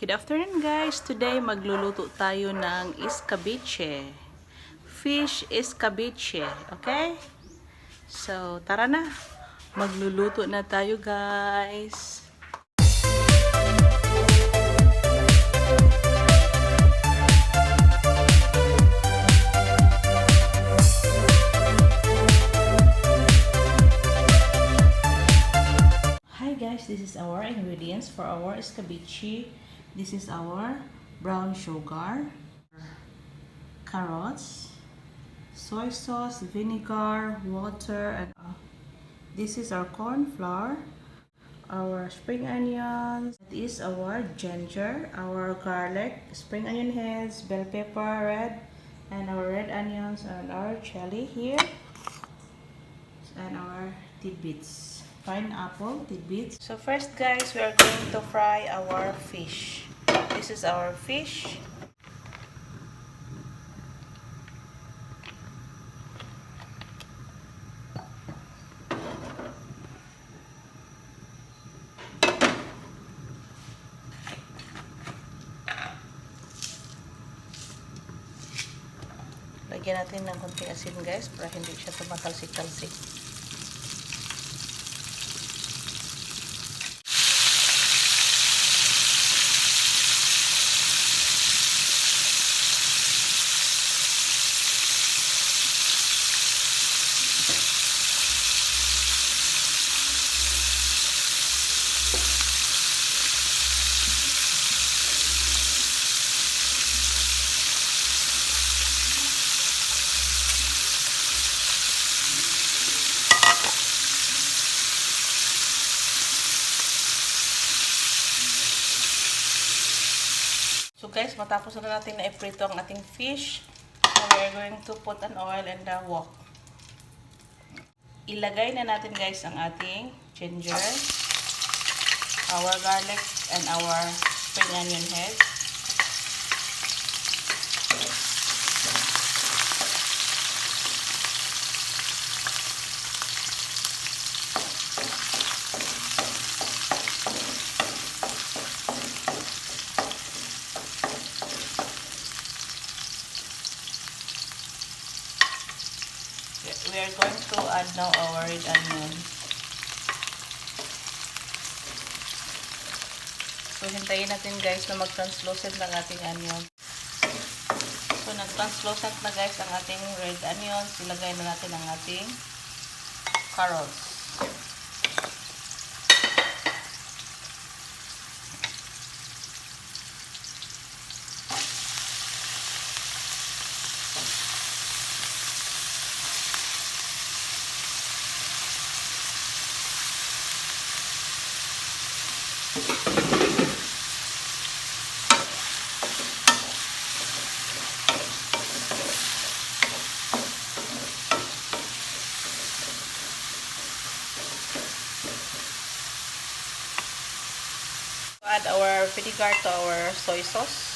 Good afternoon guys! Today magluluto tayo ng escabeche. Fish escabeche. Okay? So, tara na. Magluluto na tayo guys. Hi guys, this is our ingredients for our escabeche. This is our brown sugar, carrots, soy sauce, vinegar, water, and this is our corn flour, our spring onions, that is our ginger, our garlic, spring onion heads, bell pepper, red, and our red onions, and our chili here, and our tidbits, pineapple tidbits. So first guys, we are going to fry our fish. This is our fish. Lagyan natin ng konting asin guys para hindi siya tumatalsik-talsik. So guys, matapos na natin na iprito ang ating fish, now we are going to put an oil in the wok. Ilagay na natin guys ang ating ginger, our garlic, and our spring onion head. We are going to add now our red onions. So, hintayin natin guys na mag-translucent ng ating onion. So, nag-translucent na guys ang ating red onions. Ilagay na natin ang ating carrots. Add our vinegar to our soy sauce.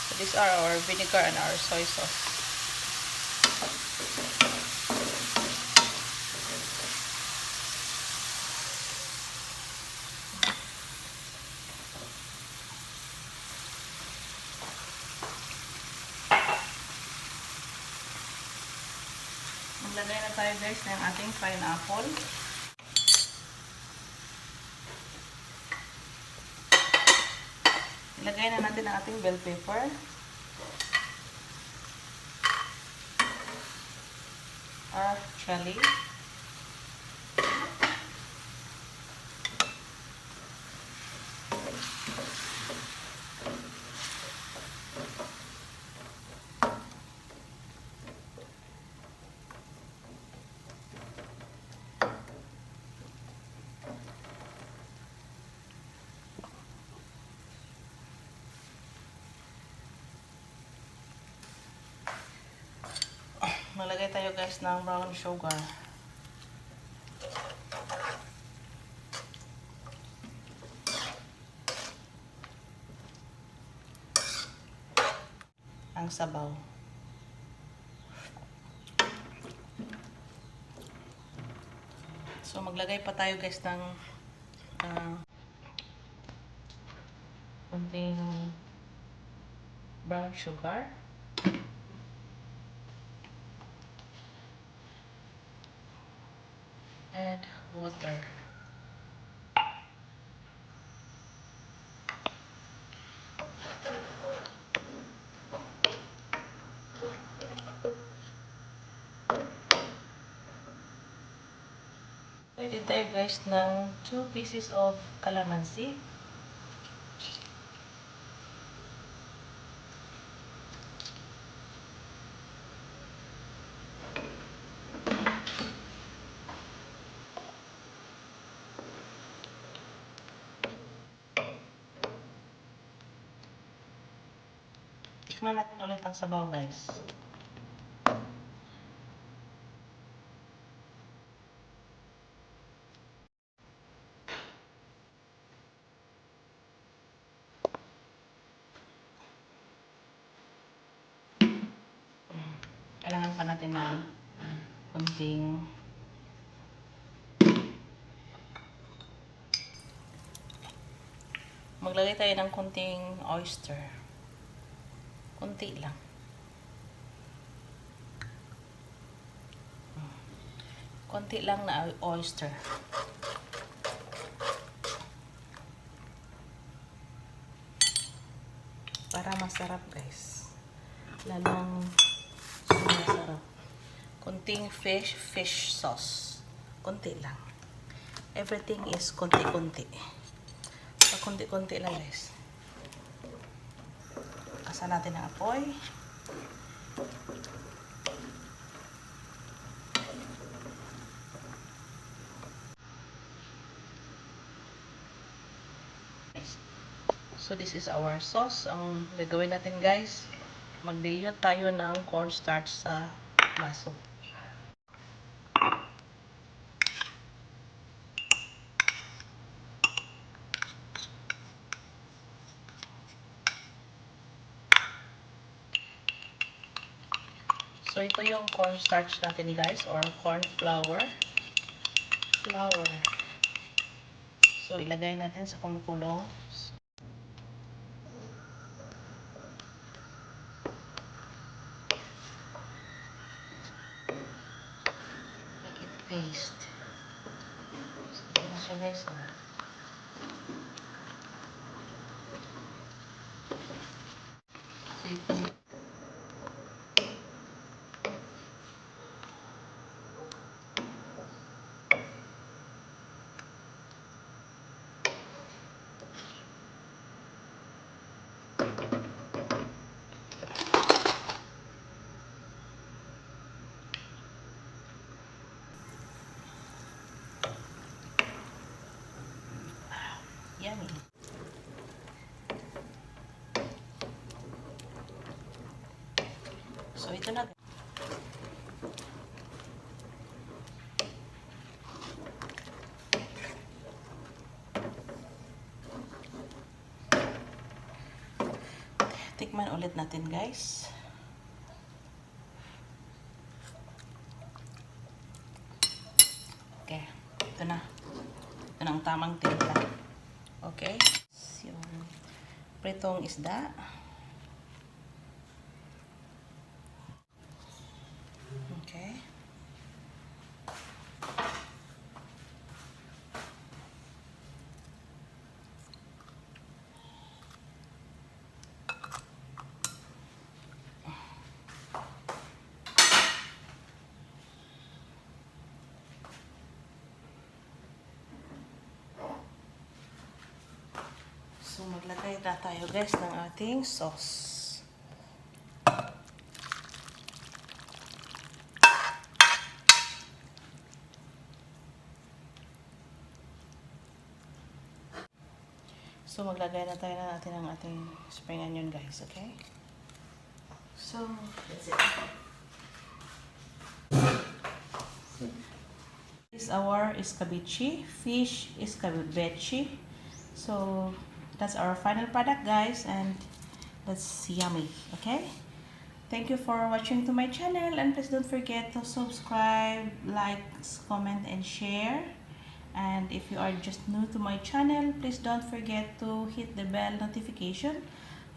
So these are our vinegar and our soy sauce. Maglagay na tayo guys ng ating pineapple. Ilagay na natin ang ating bell pepper. Our chili. Maglagay tayo guys ng brown sugar. Ang sabaw. So maglagay pa tayo guys ng konting brown sugar. And water. Pwede tayo guys ng 2 pieces of calamansi. Tikman natin ulit ang sabaw guys. Kailangan pa natin ng konting maglagay tayo ng konting oyster. Konti lang. Konti lang na oyster. Para masarap guys. Lalong masarap. Konting fish sauce. Konti lang. Everything is konti-konti. So, konti-konti lang guys. Kasan natin ang apoy. So, this is our sauce. Ang gagawin natin guys, mag-dilute tayo ng cornstarch sa baso. So, ito yung cornstarch natin guys, or corn flour. So, ilagay natin sa kumukulong. Make it paste. So, ito na siya guys. So, ito. Yummy. So, ito na. Tikman ulit natin guys. Okay. Ito na. Ito na ang tamang timpla. Okay. Yung pritong isda. Okay. So, maglagay na tayo guys ng ating sauce. So, maglagay na tayo na natin ng ating spring onion guys, okay? So, that's it. This is our escabeche, fish escabeche. So, that's our final product guys, and that's yummy, okay? Thank you for watching to my channel, and please don't forget to subscribe, like, comment, and share. And if you are just new to my channel, please don't forget to hit the bell notification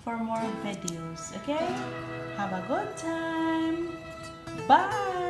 for more videos. Okay? Have a good time. Bye!